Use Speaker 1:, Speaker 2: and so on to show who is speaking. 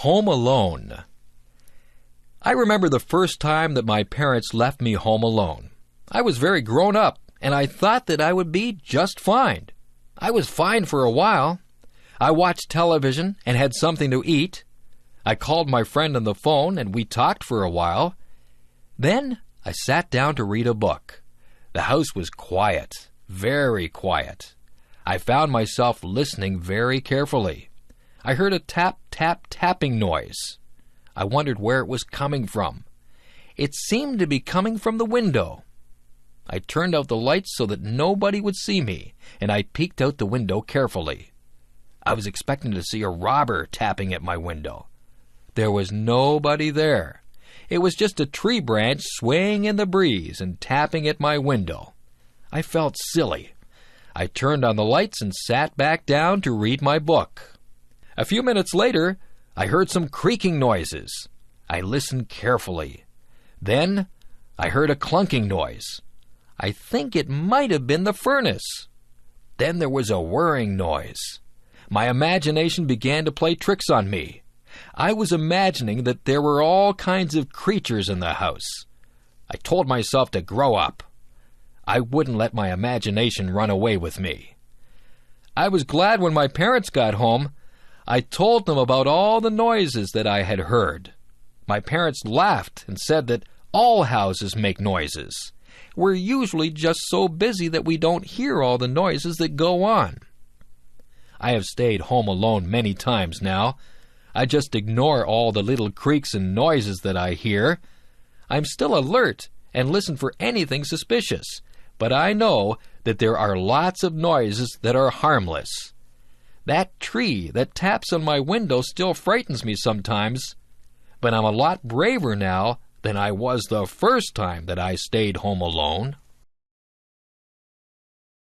Speaker 1: Home alone. I remember the first time that my parents left me home alone. I was very grown up, and I thought that I would be just fine. I was fine for a while. I watched television and had something to eat. I called my friend on the phone, and we talked for a while. Then I sat down to read a book. The house was quiet, very quiet. I found myself listening very carefully. I heard a tap, tap, tapping noise. I wondered where it was coming from. It seemed to be coming from the window. I turned out the lights so that nobody would see me, and I peeked out the window carefully. I was expecting to see a robber tapping at my window. There was nobody there. It was just a tree branch swaying in the breeze and tapping at my window. I felt silly. I turned on the lights and sat back down to read my book. A few minutes later, I heard some creaking noises. I listened carefully. Then I heard a clunking noise. I think it might have been the furnace. Then there was a whirring noise. My imagination began to play tricks on me. I was imagining that there were all kinds of creatures in the house. I told myself to grow up. I wouldn't let my imagination run away with me. I was glad when my parents got home. I told them about all the noises that I had heard. My parents laughed and said that all houses make noises. We're usually just so busy that we don't hear all the noises that go on. I have stayed home alone many times now. I just ignore all the little creaks and noises that I hear. I'm still alert and listen for anything suspicious, but I know that there are lots of noises that are harmless. That tree that taps on my window still frightens me sometimes, but I'm a lot braver now than I was the first time that I stayed home alone.